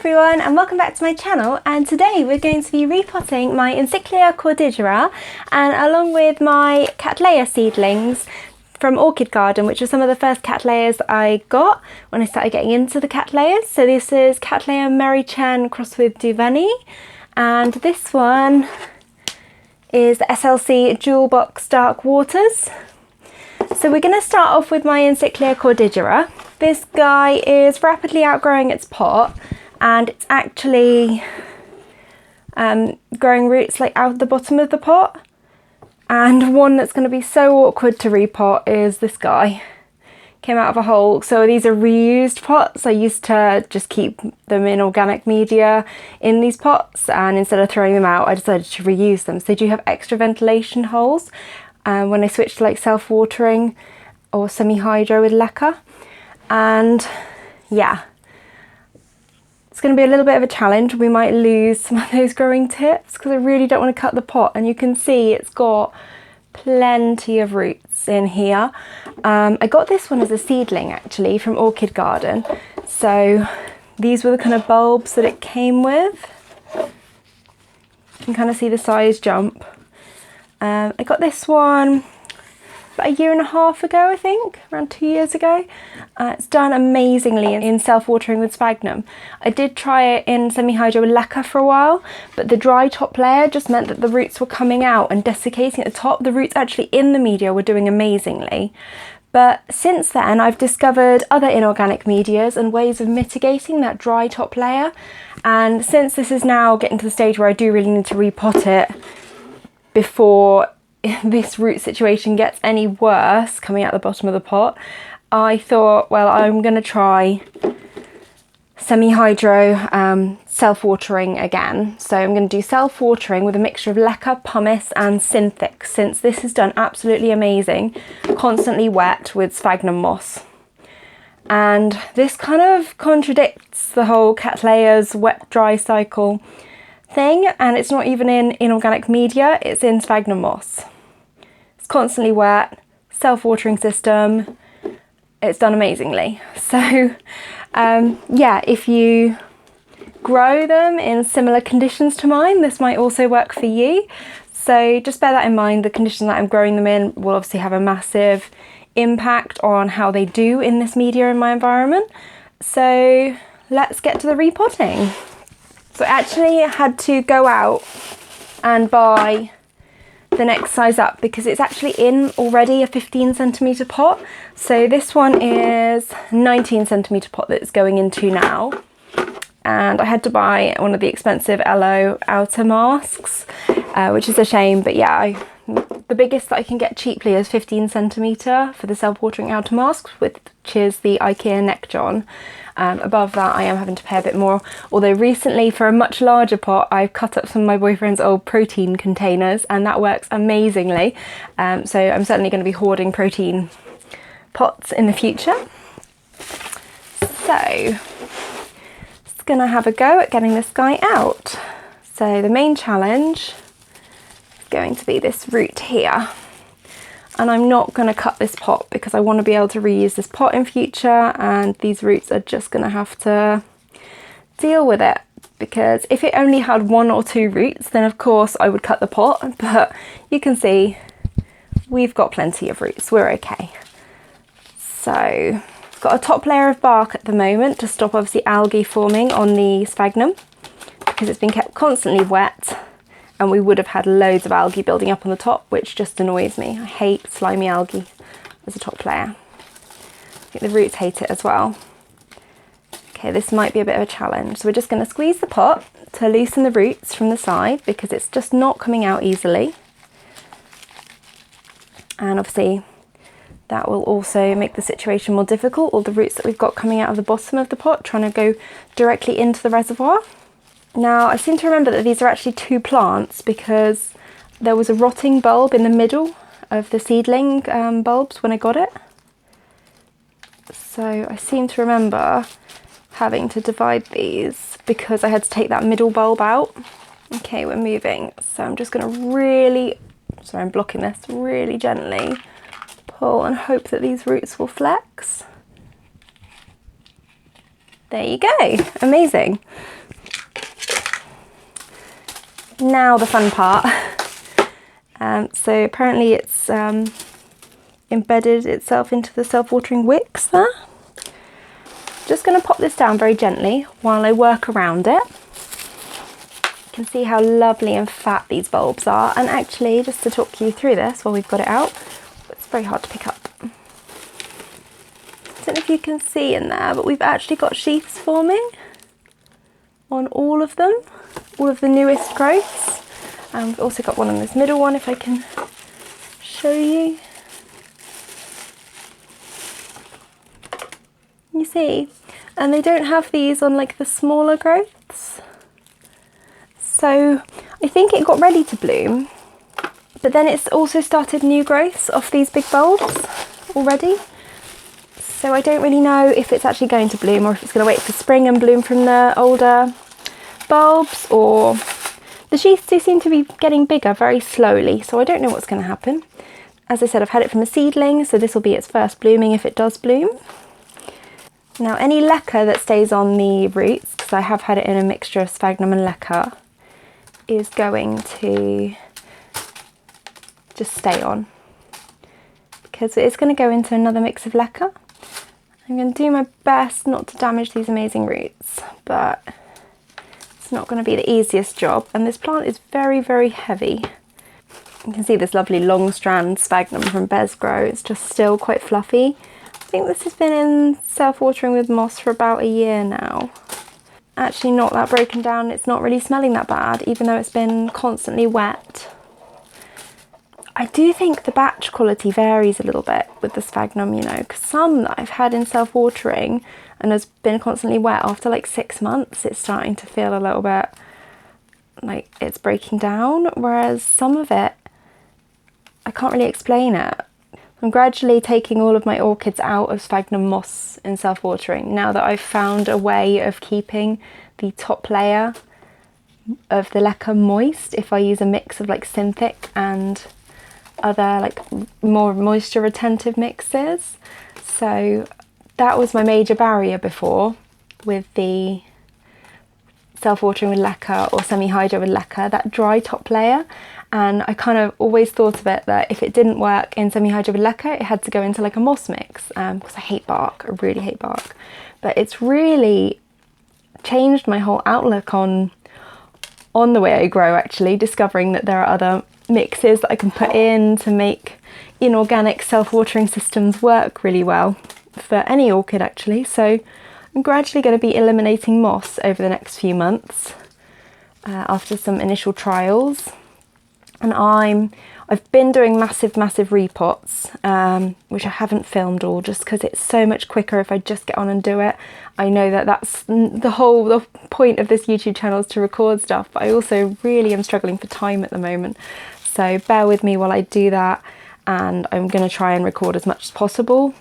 everyone and welcome back to my channel, and today we're going to be repotting my Encyclia Cordigera and along with my Cattleyas seedlings from Orchid Garden, which are some of the first Cattleyas I got when I started getting into the Cattleyas. So this is Cattleya Mary Chen crossed with Duvernay, and this one is the SLC Jewel Box Dark Waters. So we're going to start off with my Encyclia Cordigera. This guy is rapidly outgrowing its pot, and it's actually growing roots like out the bottom of the pot. And one that's going to be so awkward to repot is this guy. Came out of a hole. So these are reused pots. I used to just keep them in organic media in these pots, and instead of throwing them out I decided to reuse them. So they do have extra ventilation holes when I switched to like self-watering or semi-hydro with LECA. And yeah, it's going to be a little bit of a challenge. We might lose some of those growing tips because I really don't want to cut the pot, and you can see it's got plenty of roots in here. I got this one as a seedling actually from Orchid Garden, so these were the kind of bulbs that it came with. You can kind of see the size jump. I got this one about a year and a half ago, I think, around 2 years ago. It's done amazingly in self-watering with sphagnum. I did try it in semi-hydro with LECA for a while, but the dry top layer just meant that the roots were coming out and desiccating at the top. The roots actually in the media were doing amazingly. But since then, I've discovered other inorganic medias and ways of mitigating that dry top layer. And since this is now getting to the stage where I do really need to repot it before this root situation gets any worse coming out the bottom of the pot, I thought, well, I'm going to try semi-hydro self-watering again. So I'm going to do self-watering with a mixture of LECA, pumice and Synthic, since this has done absolutely amazing, constantly wet with sphagnum moss. And this kind of contradicts the whole Cattleyas wet-dry cycle thing, and it's not even in inorganic media, it's in sphagnum moss. It's constantly wet, self-watering system, it's done amazingly. So yeah, if you grow them in similar conditions to mine, this might also work for you. So just bear that in mind. The conditions that I'm growing them in will obviously have a massive impact on how they do in this media in my environment. So let's get to the repotting. So I actually had to go out and buy the next size up because it's actually in already a 15cm pot. So this one is 19cm pot that it's going into now. And I had to buy one of the expensive LO outer masks, which is a shame, but yeah, the biggest that I can get cheaply is 15cm for the self-watering outer masks, which is the IKEA neck john. Above that I am having to pay a bit more, although recently for a much larger pot I've cut up some of my boyfriend's old protein containers and that works amazingly. So I'm certainly going to be hoarding protein pots in the future. So just going to have a go at getting this guy out. So the main challenge is going to be this root here. And I'm not going to cut this pot because I want to be able to reuse this pot in future, and these roots are just going to have to deal with it, because if it only had 1 or 2 roots then of course I would cut the pot, but you can see we've got plenty of roots, we're okay. So I've got a top layer of bark at the moment to stop obviously algae forming on the sphagnum because it's been kept constantly wet. And we would have had loads of algae building up on the top, which just annoys me. I hate slimy algae as a top layer. I think the roots hate it as well. Okay, this might be a bit of a challenge. So we're just going to squeeze the pot to loosen the roots from the side because it's just not coming out easily. And obviously that will also make the situation more difficult. All the roots that we've got coming out of the bottom of the pot trying to go directly into the reservoir. Now, I seem to remember that these are actually 2 plants because there was a rotting bulb in the middle of the seedling bulbs when I got it. So I seem to remember having to divide these because I had to take that middle bulb out. Okay, we're moving. So I'm just going to really, sorry, I'm blocking this, really gently pull and hope that these roots will flex. There you go, amazing. Now the fun part. So apparently it's embedded itself into the self-watering wicks there. Just going to pop this down very gently while I work around it. You can see how lovely and fat these bulbs are, and actually, just to talk you through this while we've got it out, it's very hard to pick up. I don't know if you can see in there, but we've actually got sheaths forming on all of them, all of the newest growths. And we've also got one on this middle one, if I can show you. You see, and they don't have these on like the smaller growths. So I think it got ready to bloom, but then it's also started new growths off these big bulbs already. So I don't really know if it's actually going to bloom or if it's going to wait for spring and bloom from the older bulbs, or the sheaths do seem to be getting bigger very slowly, so I don't know what's going to happen. As I said, I've had it from a seedling, so this will be its first blooming if it does bloom. Now any LECA that stays on the roots, because I have had it in a mixture of sphagnum and LECA, is going to just stay on, because it's going to go into another mix of LECA. I'm going to do my best not to damage these amazing roots, but it's not going to be the easiest job, and this plant is very, very heavy. You can see this lovely long strand sphagnum from Bez Grow. It's just still quite fluffy. I think this has been in self-watering with moss for about a year now. Actually not that broken down. It's not really smelling that bad, even though it's been constantly wet. I do think the batch quality varies a little bit with the sphagnum, you know, because some that I've had in self-watering and has been constantly wet, after like 6 months, it's starting to feel a little bit like it's breaking down, whereas some of it, I can't really explain it. I'm gradually taking all of my orchids out of sphagnum moss in self-watering now that I've found a way of keeping the top layer of the LECA moist if I use a mix of like Synthic and other like more moisture retentive mixes. So that was my major barrier before with the self-watering with LECA or semi-hydro with LECA, that dry top layer. And I kind of always thought of it that if it didn't work in semi-hydro with LECA, it had to go into like a moss mix, because I hate bark, I really hate bark. But it's really changed my whole outlook on the way I grow, actually, discovering that there are other mixes that I can put in to make inorganic self-watering systems work really well for any orchid, actually. So I'm gradually going to be eliminating moss over the next few months after some initial trials. And I've been doing massive repots, which I haven't filmed all just because it's so much quicker if I just get on and do it. I know that that's the point of this YouTube channel is to record stuff, but I also really am struggling for time at the moment. So bear with me while I do that, and I'm going to try and record as much as possible.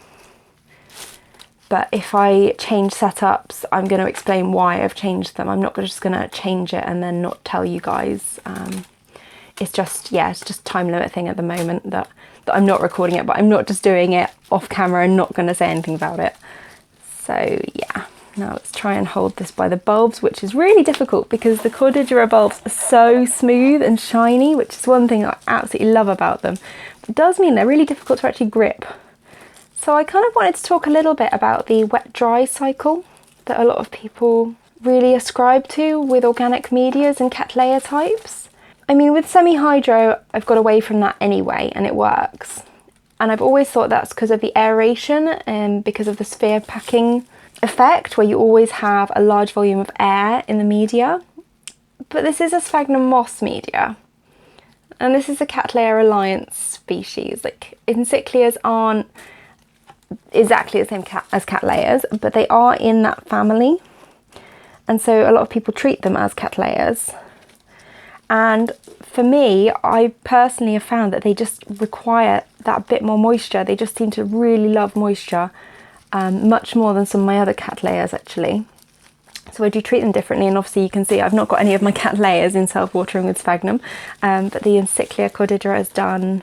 But if I change setups, I'm going to explain why I've changed them. I'm not just going to change it and then not tell you guys. It's just time limit thing at the moment that I'm not recording it, but I'm not just doing it off camera and not going to say anything about it. So yeah, now let's try and hold this by the bulbs, which is really difficult because the Cordigera bulbs are so smooth and shiny, which is one thing I absolutely love about them. But it does mean they're really difficult to actually grip. So I kind of wanted to talk a little bit about the wet-dry cycle that a lot of people really ascribe to with organic medias and Cattleya types. I mean, with semi-hydro, I've got away from that anyway, and it works. And I've always thought that's because of the aeration and because of the sphere packing effect, where you always have a large volume of air in the media. But this is a sphagnum moss media, and this is a Cattleya alliance species. Like, Encyclias aren't exactly the same as Cattleyas, but they are in that family. And so a lot of people treat them as Cattleyas. And for me, I personally have found that they just require that bit more moisture. They just seem to really love moisture, much more than some of my other Cattleyas, actually. So I do treat them differently, and obviously you can see I've not got any of my Cattleyas in self-watering with sphagnum, but the Encyclia Cordigera has done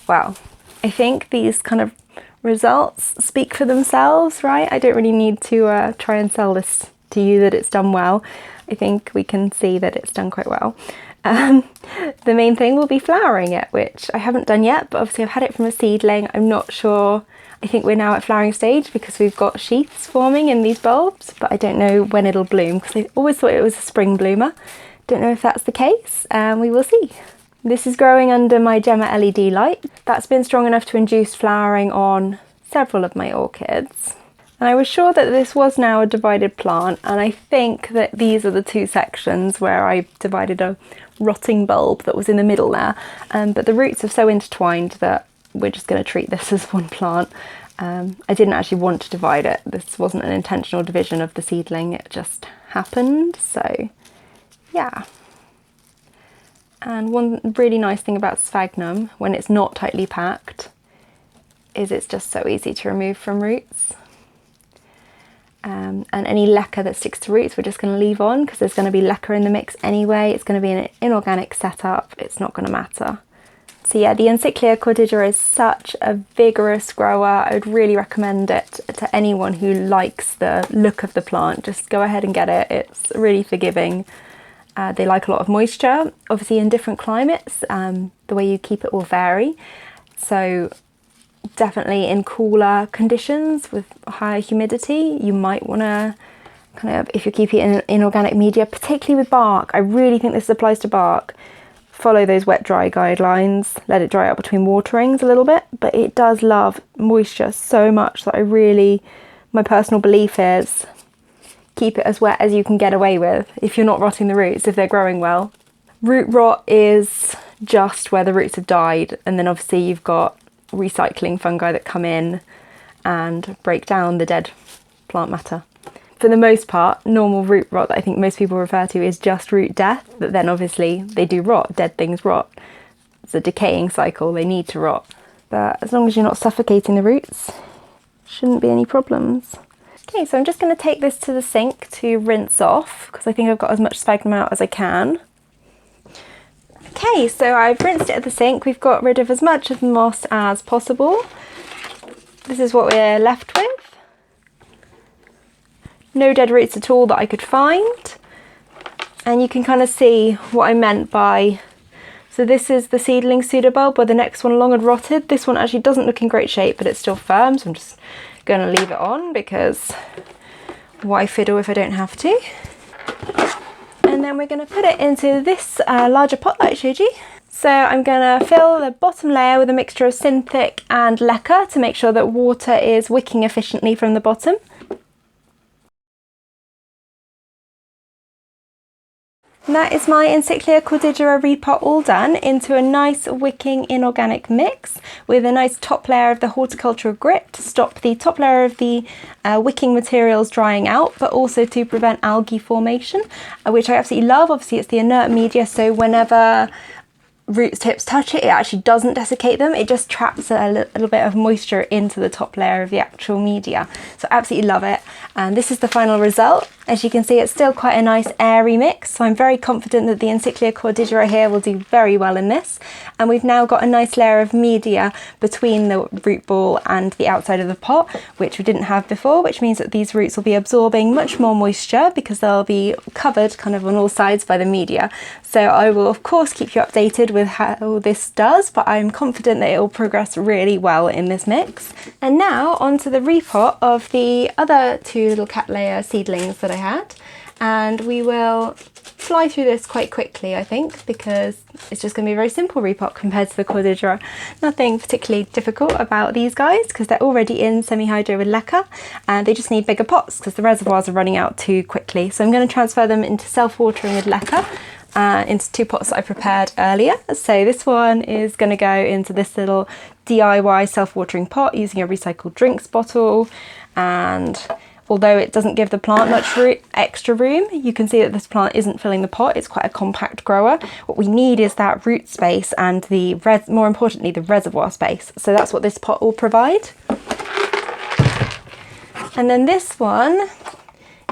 well. I think these kind of results speak for themselves, right? I don't really need to try and sell this to you that it's done well. I think we can see that it's done quite well. The main thing will be flowering it, which I haven't done yet, but obviously I've had it from a seedling. I'm not sure. I think we're now at flowering stage because we've got sheaths forming in these bulbs, but I don't know when it'll bloom because I always thought it was a spring bloomer. Don't know if that's the case, and we will see. This is growing under my Gemma LED light. That's been strong enough to induce flowering on several of my orchids. And I was sure that this was now a divided plant, and I think that these are the two sections where I divided a rotting bulb that was in the middle there. But the roots are so intertwined that we're just going to treat this as one plant. I didn't actually want to divide it. This wasn't an intentional division of the seedling, it just happened. So yeah. And one really nice thing about sphagnum, when it's not tightly packed, is it's just so easy to remove from roots. And any LECA that sticks to roots we're just going to leave on because there's going to be LECA in the mix anyway. It's going to be an inorganic setup, it's not going to matter. So yeah, the Encyclia Cordigera is such a vigorous grower. I would really recommend it to anyone who likes the look of the plant. Just go ahead and get it, it's really forgiving. They like a lot of moisture. Obviously in different climates, the way you keep it will vary. So definitely in cooler conditions with higher humidity, you might want to kind of, if you're keeping it in inorganic media, particularly with bark, I really think this applies to bark, follow those wet dry guidelines, let it dry out between waterings a little bit, but it does love moisture so much that my personal belief is keep it as wet as you can get away with if you're not rotting the roots, if they're growing well. Root rot is just where the roots have died, and then obviously you've got recycling fungi that come in and break down the dead plant matter. For the most part, normal root rot that I think most people refer to is just root death, but then obviously they do rot, dead things rot. It's a decaying cycle, they need to rot. But as long as you're not suffocating the roots, shouldn't be any problems. Okay, so I'm just going to take this to the sink to rinse off because I think I've got as much sphagnum out as I can. Okay, so I've rinsed it at the sink. We've got rid of as much of the moss as possible. This is what we're left with. No dead roots at all that I could find. And you can kind of see what I meant by, so this is the seedling pseudobulb where the next one along had rotted. This one actually doesn't look in great shape, but it's still firm, so I'm just going to leave it on because why fiddle if I don't have to? And then we're going to put it into this larger pot that I showed you. So I'm going to fill the bottom layer with a mixture of Synthic and LECA to make sure that water is wicking efficiently from the bottom. And that is my Encyclia Cordigera Repot all done into a nice wicking inorganic mix with a nice top layer of the horticultural grit to stop the top layer of the wicking materials drying out, but also to prevent algae formation, which I absolutely love. Obviously it's the inert media, so whenever root tips touch it, it actually doesn't desiccate them, it just traps a little bit of moisture into the top layer of the actual media. So I absolutely love it, and this is the final result. As you can see, it's still quite a nice airy mix, so I'm very confident that the Encyclia Cordigera here will do very well in this. And we've now got a nice layer of media between the root ball and the outside of the pot, which we didn't have before, which means that these roots will be absorbing much more moisture because they'll be covered kind of on all sides by the media. So I will of course keep you updated with how this does, but I'm confident that it will progress really well in this mix. And now onto the repot of the other two little Cattleyas seedlings that I had, and we will fly through this quite quickly, I think, because it's just going to be a very simple repot compared to the Cordigera. Nothing particularly difficult about these guys because they're already in semi-hydro with LECA, and they just need bigger pots because the reservoirs are running out too quickly. So I'm going to transfer them into self-watering with LECA into two pots that I prepared earlier. So this one is going to go into this little DIY self-watering pot using a recycled drinks bottle, and although it doesn't give the plant much extra room, you can see that this plant isn't filling the pot. It's quite a compact grower. What we need is that root space and more importantly, the reservoir space. So that's what this pot will provide. And then this one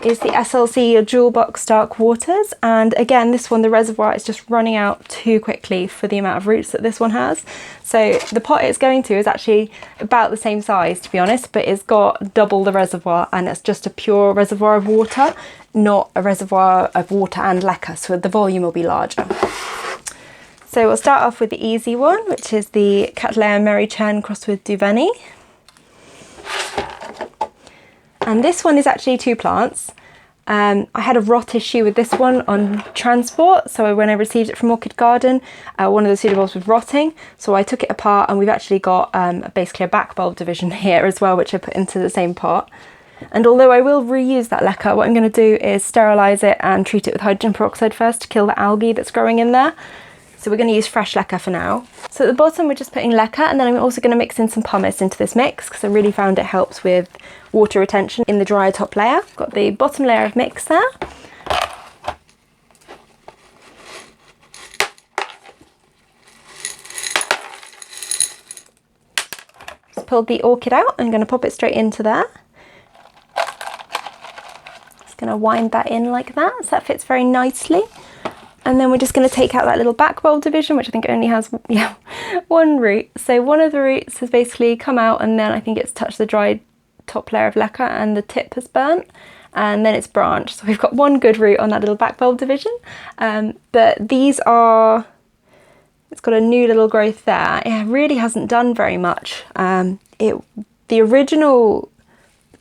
is the SLC Jewel Box Dark Waters, and again this one, the reservoir is just running out too quickly for the amount of roots that this one has. So the pot it's going to is actually about the same size, to be honest, but it's got double the reservoir, and it's just a pure reservoir of water, not a reservoir of water and LECA, so the volume will be larger. So we'll start off with the easy one, which is the Cattleya Mary Chen crossed with Duveni. And this one is actually 2 plants. I had a rot issue with this one on transport, so when I received it from Orchid Garden, one of the pseudobulbs was rotting, so I took it apart, and we've actually got basically a back bulb division here as well, which I put into the same pot. And although I will reuse that LECA, what I'm going to do is sterilise it and treat it with hydrogen peroxide first to kill the algae that's growing in there. So we're going to use fresh LECA for now. So at the bottom we're just putting LECA, and then I'm also going to mix in some pumice into this mix because I really found it helps with water retention in the drier top layer. Got the bottom layer of mix there. Just pulled the orchid out. I'm going to pop it straight into there. Just going to wind that in like that so that fits very nicely. And then we're just going to take out that little back bulb division, which I think only has, yeah, 1 root. So one of the roots has basically come out, and then I think it's touched the dried top layer of LECA and the tip has burnt, and then it's branched. So we've got 1 good root on that little back bulb division. But these are, it's got a new little growth there. It really hasn't done very much. The original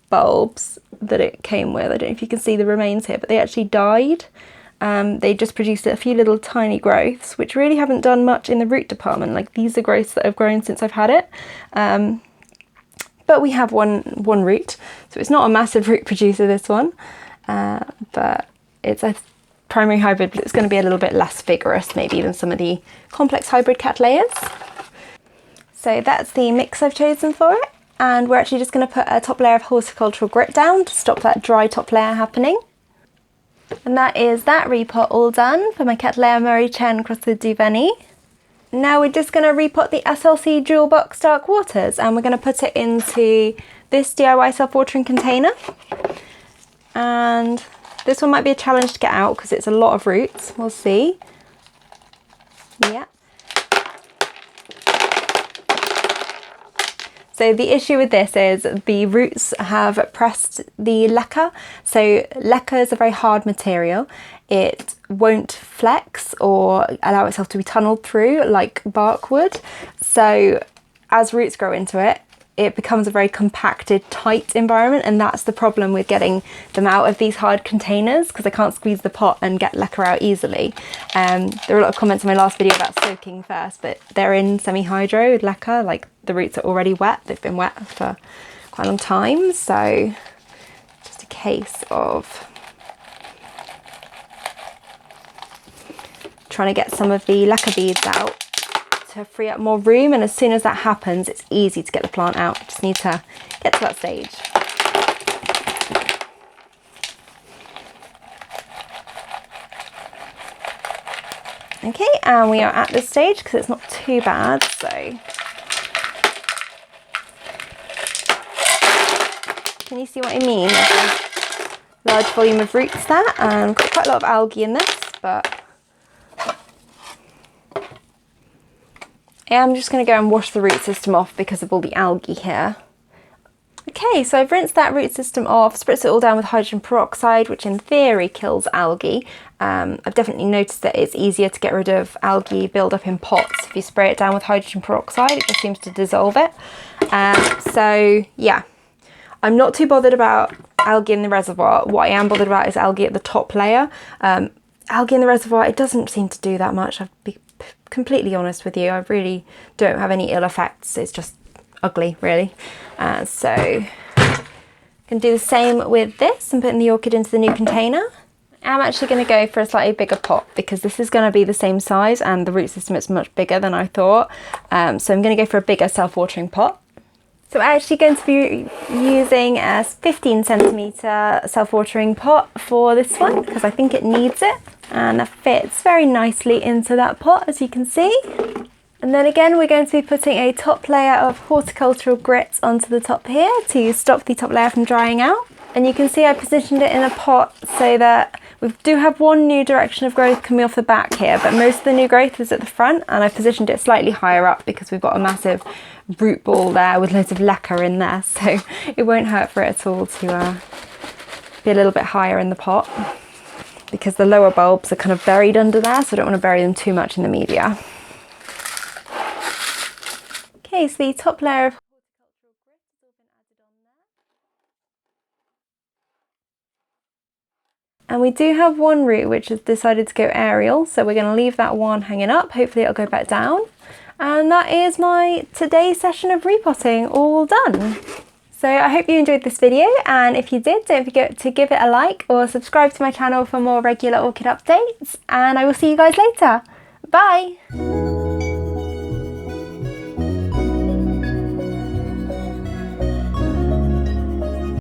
bulbs that it came with, I don't know if you can see the remains here, but they actually died. They just produced a few little tiny growths, which really haven't done much in the root department. Like, these are growths that have grown since I've had it. But we have one root, so it's not a massive root producer, this one. But it's a primary hybrid, but it's going to be a little bit less vigorous maybe than some of the complex hybrid Cattleyas. So that's the mix I've chosen for it. And we're actually just going to put a top layer of horticultural grit down to stop that dry top layer happening. And that is that repot all done for my Cattleya Mary Chen crossed with Duveni. Now we're just going to repot the SLC Jewel Box Dark Waters, and we're going to put it into this DIY self-watering container. And this one might be a challenge to get out because it's a lot of roots. We'll see. Yeah. So the issue with this is the roots have pressed the LECA. So LECA is a very hard material. It won't flex or allow itself to be tunneled through like bark would. So as roots grow into it, it becomes a very compacted, tight environment, and that's the problem with getting them out of these hard containers, because I can't squeeze the pot and get LECA out easily. There were a lot of comments in my last video about soaking first, but they're in semi-hydro with LECA, like the roots are already wet, they've been wet for quite a long time, so just a case of trying to get some of the LECA beads out to free up more room, and as soon as that happens it's easy to get the plant out. Just need to get to that stage. Okay, and we are at this stage because it's not too bad, so can you see what I mean? There's a large volume of roots there, and got quite a lot of algae in this, but I'm just going to go and wash the root system off because of all the algae here. Okay, so I've rinsed that root system off, spritzed it all down with hydrogen peroxide, which in theory kills algae. I've definitely noticed that it's easier to get rid of algae build-up in pots if you spray it down with hydrogen peroxide. It just seems to dissolve it. So yeah, I'm not too bothered about algae in the reservoir. What I am bothered about is algae at the top layer. Algae in the reservoir, it doesn't seem to do that much. I'll be completely honest with you. I really don't have any ill effects. It's just ugly, really. So can do the same with this and putting the orchid into the new container. I'm actually going to go for a slightly bigger pot because this is going to be the same size and the root system is much bigger than I thought. So I'm going to go for a bigger self-watering pot. So I'm actually going to be using a 15 centimetre self-watering pot for this one because I think it needs it, and that fits very nicely into that pot, as you can see. And then again, we're going to be putting a top layer of horticultural grit onto the top here to stop the top layer from drying out. And you can see I positioned it in a pot so that we do have one new direction of growth coming off the back here, but most of the new growth is at the front, and I positioned it slightly higher up because we've got a massive root ball there with loads of LECA in there, so it won't hurt for it at all to be a little bit higher in the pot, because the lower bulbs are kind of buried under there, so I don't want to bury them too much in the media. Okay, so the top layer of and we do have one root which has decided to go aerial, so we're going to leave that one hanging up. Hopefully it'll go back down. And that is my today's session of repotting all done. So I hope you enjoyed this video, and if you did, don't forget to give it a like or subscribe to my channel for more regular orchid updates, and I will see you guys later. Bye!